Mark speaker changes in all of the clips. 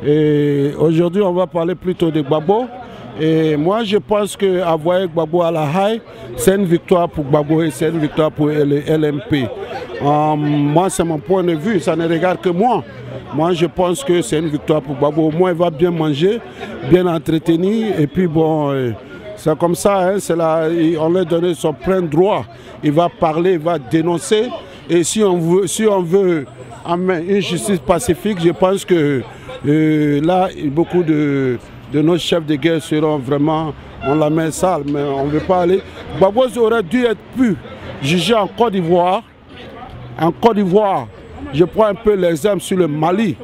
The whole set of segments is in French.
Speaker 1: Et aujourd'hui, on va parler plutôt de Gbagbo. Et moi, je pense qu'avoir Gbagbo à la Haye, c'est une victoire pour Gbagbo et c'est une victoire pour le LMP. Moi, c'est mon point de vue, ça ne regarde que moi. Moi, je pense que c'est une victoire pour Gbagbo. Au moins, il va bien manger, bien entretenu. Et puis, bon, c'est comme ça, hein, on lui a donné son plein droit. Il va parler, il va dénoncer. Et si on veut une justice pacifique, je pense que là, beaucoup de nos chefs de guerre seront vraiment, on la met sale, mais on ne veut pas aller. Gbagbo aurait dû être plus jugé en Côte d'Ivoire. En Côte d'Ivoire, je prends un peu l'exemple sur le Mali.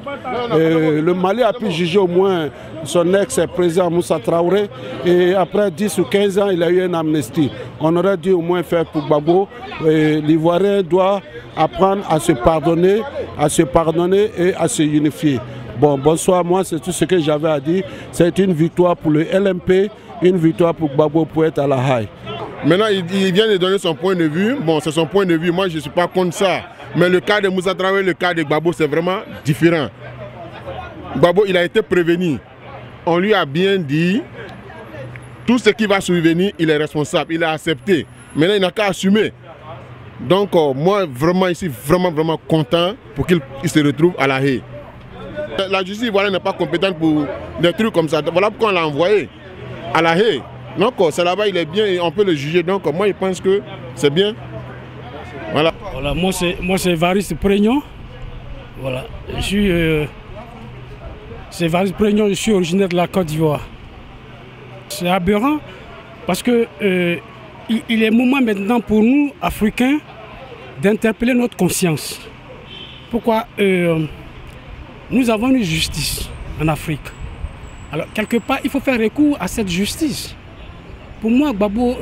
Speaker 1: Le Mali a pu juger au moins son ex-président Moussa Traoré et après 10 ou 15 ans, il a eu une amnistie. On aurait dû au moins faire pour Gbagbo. L'Ivoirien doit apprendre à se pardonner et à se unifier. Bon, bonsoir, moi c'est tout ce que j'avais à dire. C'est une victoire pour le LMP, une victoire pour Gbagbo pour être à la Haye.
Speaker 2: Maintenant, il vient de donner son point de vue. Bon, c'est son point de vue, moi je ne suis pas contre ça. Mais le cas de Moussa Traoré, le cas de Gbagbo, c'est vraiment différent. Gbagbo, il a été prévenu. On lui a bien dit, tout ce qui va survenir, il est responsable, il a accepté. Maintenant, il n'a qu'à assumer. Donc, moi, vraiment, je suis vraiment content pour qu'il se retrouve à la Haye. La justice ivoirienne n'est pas compétente pour des trucs comme ça. Voilà pourquoi on l'a envoyé à la Haye. Donc, c'est là-bas, il est bien et on peut le juger. Donc, moi, je pense que c'est bien. Voilà.
Speaker 3: Voilà, moi c'est Évariste Prégnon. Voilà, c'est Évariste Prégnon, je suis originaire de la Côte d'Ivoire. C'est aberrant parce que il est moment maintenant pour nous, Africains, d'interpeller notre conscience. Pourquoi nous avons une justice en Afrique. Alors, quelque part, il faut faire recours à cette justice. Pour moi,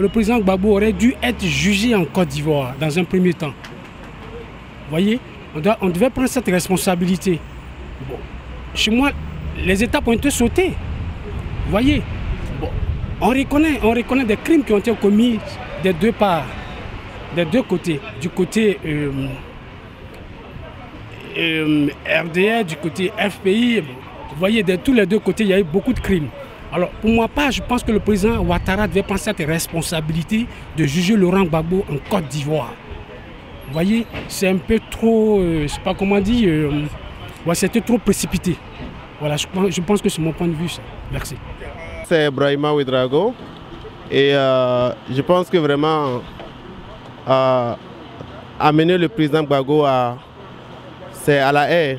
Speaker 3: le président Gbagbo aurait dû être jugé en Côte d'Ivoire dans un premier temps. Vous voyez, on devait prendre cette responsabilité. Bon, chez moi, les étapes ont été sautées. Vous voyez, bon, on reconnaît des crimes qui ont été commis des deux parts, des deux côtés. Du côté RDR, du côté FPI. Vous voyez, de tous les deux côtés, il y a eu beaucoup de crimes. Alors, pour moi, je pense que le président Ouattara devait prendre cette responsabilité de juger Laurent Gbagbo en Côte d'Ivoire. Vous voyez, c'est un peu trop, je ne sais pas comment dire, c'était trop précipité. Voilà, je pense que c'est mon point de vue, ça. Merci.
Speaker 4: C'est Brahima Ouedraogo et je pense que vraiment amener le président Gbagbo à la Haye,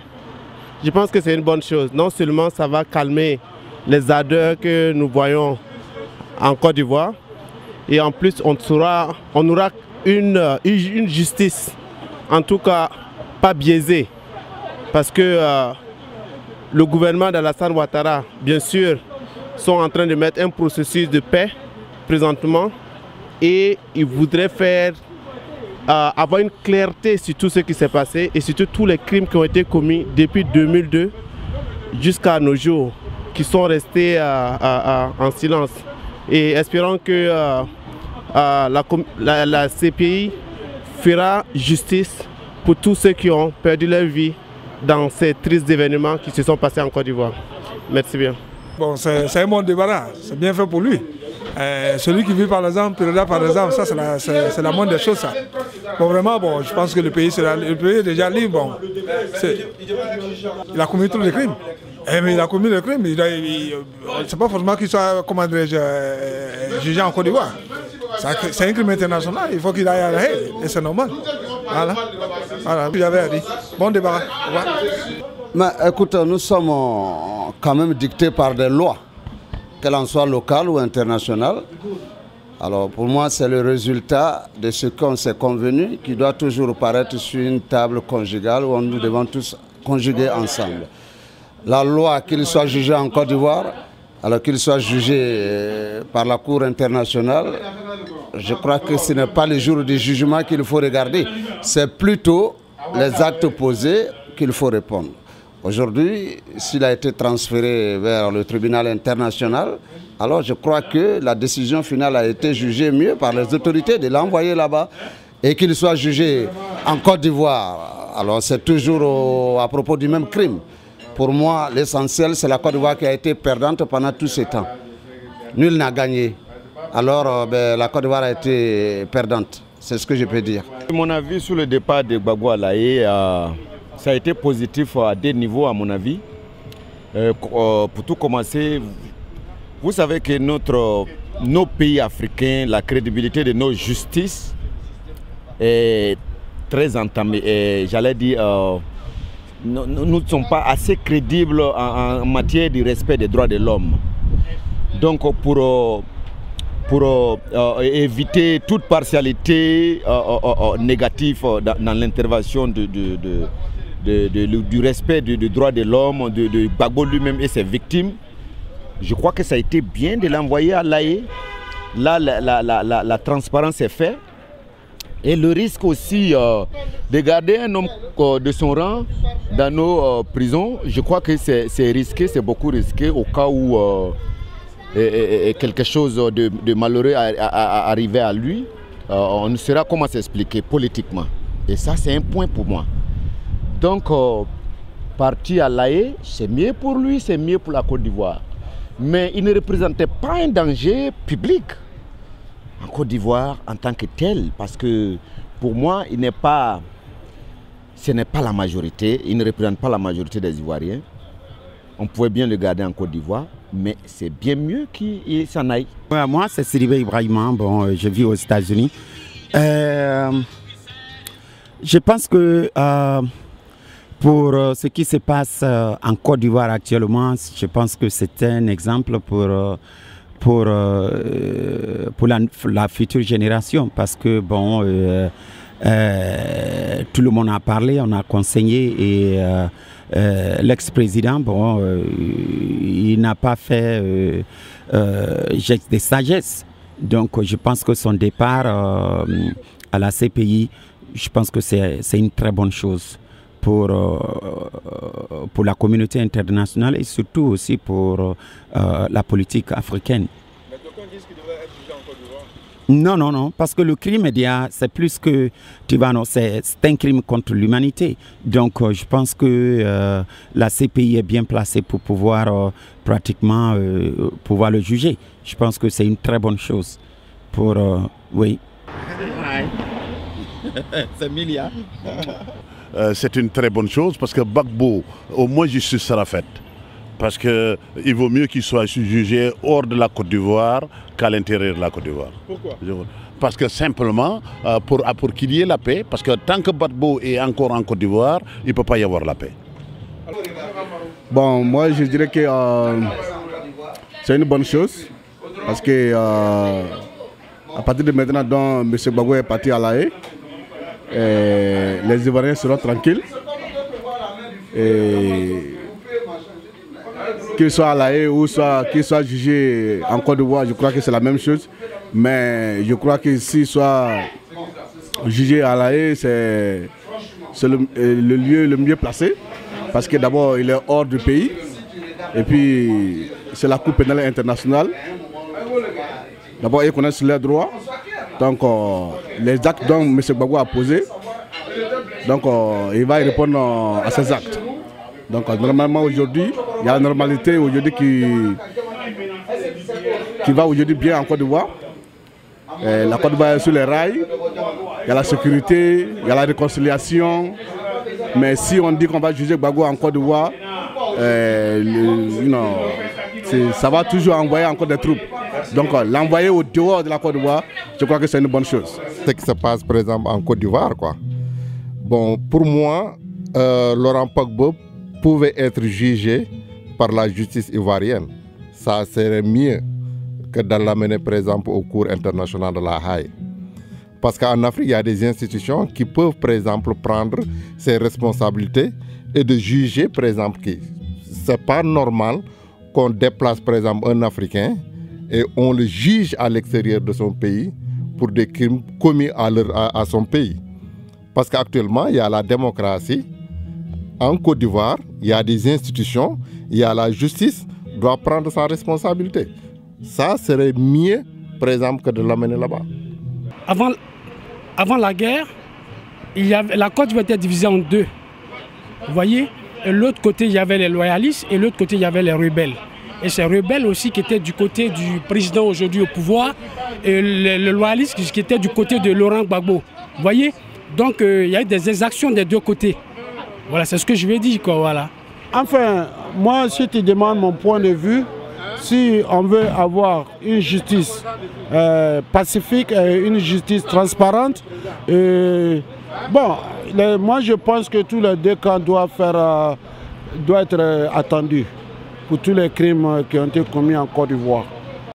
Speaker 4: je pense que c'est une bonne chose. Non seulement ça va calmer les ardeurs que nous voyons en Côte d'Ivoire, et en plus on aura une justice, en tout cas pas biaisée, parce que le gouvernement d'Alassane Ouattara, bien sûr, sont en train de mettre un processus de paix présentement, et ils voudraient avoir une clarté sur tout ce qui s'est passé et surtout tous les crimes qui ont été commis depuis 2002 jusqu'à nos jours, qui sont restés en silence. Et espérons que la CPI fera justice pour tous ceux qui ont perdu leur vie dans ces tristes événements qui se sont passés en Côte d'Ivoire. Merci bien.
Speaker 5: Bon, c'est un bon débarras, c'est bien fait pour lui. Celui qui vit par exemple, par exemple, ça c'est la moindre des choses. Ça. Bon, vraiment, bon, je pense que le pays est déjà libre. Bon, il a commis tous les crimes. Mais il a commis le crime, c'est pas forcément qu'il soit, comment dirais-je, jugé en Côte d'Ivoire. C'est un crime international, il faut qu'il aille à la Haye, et c'est normal. Voilà, j'avais à dire. Bon débat.
Speaker 6: Mais écoute, nous sommes quand même dictés par des lois, qu'elles en soient locales ou internationales. Alors pour moi, c'est le résultat de ce qu'on s'est convenu, qui doit toujours paraître sur une table conjugale où nous devons tous conjuguer ensemble. La loi, qu'il soit jugé en Côte d'Ivoire, alors qu'il soit jugé par la Cour internationale, je crois que ce n'est pas le jour du jugement qu'il faut regarder. C'est plutôt les actes posés qu'il faut répondre. Aujourd'hui, s'il a été transféré vers le tribunal international, alors je crois que la décision finale a été jugée mieux par les autorités de l'envoyer là-bas et qu'il soit jugé en Côte d'Ivoire. Alors c'est toujours à propos du même crime. Pour moi, l'essentiel, c'est la Côte d'Ivoire qui a été perdante pendant tout ce temps. Nul n'a gagné. Alors, la Côte d'Ivoire a été perdante. C'est ce que je peux dire.
Speaker 7: Mon avis sur le départ de Gbagbo à La Haye, ça a été positif à des niveaux, à mon avis. Pour tout commencer, vous savez que nos pays africains, la crédibilité de nos justices est très entamée. Et j'allais dire, nous ne sommes pas assez crédibles en matière de respect des droits de l'homme. Donc pour éviter toute partialité négative dans l'intervention du respect des droits de l'homme, de Gbagbo lui-même et ses victimes, je crois que ça a été bien de l'envoyer à La Haye. Là, la transparence est faite. Et le risque aussi de garder un homme de son rang dans nos prisons, je crois que c'est risqué, c'est beaucoup risqué au cas où quelque chose de malheureux arrivait à lui. On ne saura comment s'expliquer politiquement. Et ça, c'est un point pour moi. Donc, partir à La Haye, c'est mieux pour lui, c'est mieux pour la Côte d'Ivoire. Mais il ne représentait pas un danger public en Côte d'Ivoire en tant que tel, parce que pour moi, ce n'est pas la majorité, il ne représente pas la majorité des Ivoiriens. On pouvait bien le garder en Côte d'Ivoire, mais c'est bien mieux qu'il s'en aille.
Speaker 8: Moi, c'est Sidibé Ibrahima, bon, je vis aux États-Unis. Je pense que pour ce qui se passe en Côte d'Ivoire actuellement, je pense que c'est un exemple pour la future génération, parce que bon, tout le monde a parlé, on a conseillé, et l'ex-président, bon, il n'a pas fait geste de sagesse. Donc je pense que son départ à la CPI, je pense que c'est une très bonne chose pour la communauté internationale et surtout aussi pour la politique africaine.
Speaker 5: Mais d'aucuns disent qu'il devrait être jugé en Côte d'Ivoire.
Speaker 8: Non, parce que le crime média, c'est plus que, tu vois, c'est un crime contre l'humanité. Donc je pense que la CPI est bien placée pour pouvoir pratiquement pouvoir le juger. Je pense que c'est une très bonne chose pour, oui.
Speaker 7: C'est Milia.
Speaker 9: C'est une très bonne chose parce que Gbagbo, au moins justice sera faite. Parce qu'il vaut mieux qu'il soit jugé hors de la Côte d'Ivoire qu'à l'intérieur de la Côte d'Ivoire.
Speaker 5: Pourquoi?
Speaker 9: Parce que simplement, pour qu'il y ait la paix, parce que tant que Gbagbo est encore en Côte d'Ivoire, il ne peut pas y avoir la paix.
Speaker 2: Bon, moi je dirais que c'est une bonne chose. Parce que à partir de maintenant, dont M. Gbagbo est parti à La Haye, les Ivoiriens seront tranquilles. Qu'il soit à La Haye ou qu'il soit jugé en Côte d'Ivoire, je crois que c'est la même chose. Mais je crois que s'il soit jugé à La Haye, c'est le lieu le mieux placé. Parce que d'abord, il est hors du pays. Et puis, c'est la Cour pénale internationale. D'abord, ils connaissent leurs droits. Donc, les actes dont M. Gbagbo a posés, donc il va y répondre à ces actes. Donc, normalement, aujourd'hui, il y a la normalité aujourd'hui qui va aujourd'hui bien en Côte d'Ivoire. La Côte d'Ivoire est sur les rails. Il y a la sécurité, il y a la réconciliation. Mais si on dit qu'on va juger Gbagbo en Côte d'Ivoire, ça va toujours envoyer encore des troupes. Donc l'envoyer au dehors de la Côte d'Ivoire, je crois que c'est une bonne chose.
Speaker 10: Ce qui se passe par exemple en Côte d'Ivoire, quoi. Bon, pour moi, Laurent Gbagbo pouvait être jugé par la justice ivoirienne. Ça serait mieux que de l'amener par exemple au cours international de La Haye. Parce qu'en Afrique, il y a des institutions qui peuvent par exemple prendre ses responsabilités et de juger par exemple qui. C'est pas normal qu'on déplace par exemple un Africain et on le juge à l'extérieur de son pays pour des crimes commis à son pays. Parce qu'actuellement, il y a la démocratie. En Côte d'Ivoire, il y a des institutions, il y a la justice, doit prendre sa responsabilité. Ça serait mieux, par exemple, que de l'amener là-bas.
Speaker 3: Avant la guerre, la Côte d'Ivoire était divisée en deux. Vous voyez, Et l'autre côté, il y avait les loyalistes et l'autre côté, il y avait les rebelles. Et ces rebelles aussi qui étaient du côté du président aujourd'hui au pouvoir et le loyaliste qui était du côté de Laurent Gbagbo. Vous voyez? Donc il y a eu des exactions des deux côtés. Voilà, c'est ce que je vais dire, quoi, voilà.
Speaker 1: Enfin, moi, si tu demandes mon point de vue, si on veut avoir une justice pacifique et une justice transparente, bon, moi je pense que tous les deux camps doivent être attendus pour tous les crimes qui ont été commis en Côte d'Ivoire.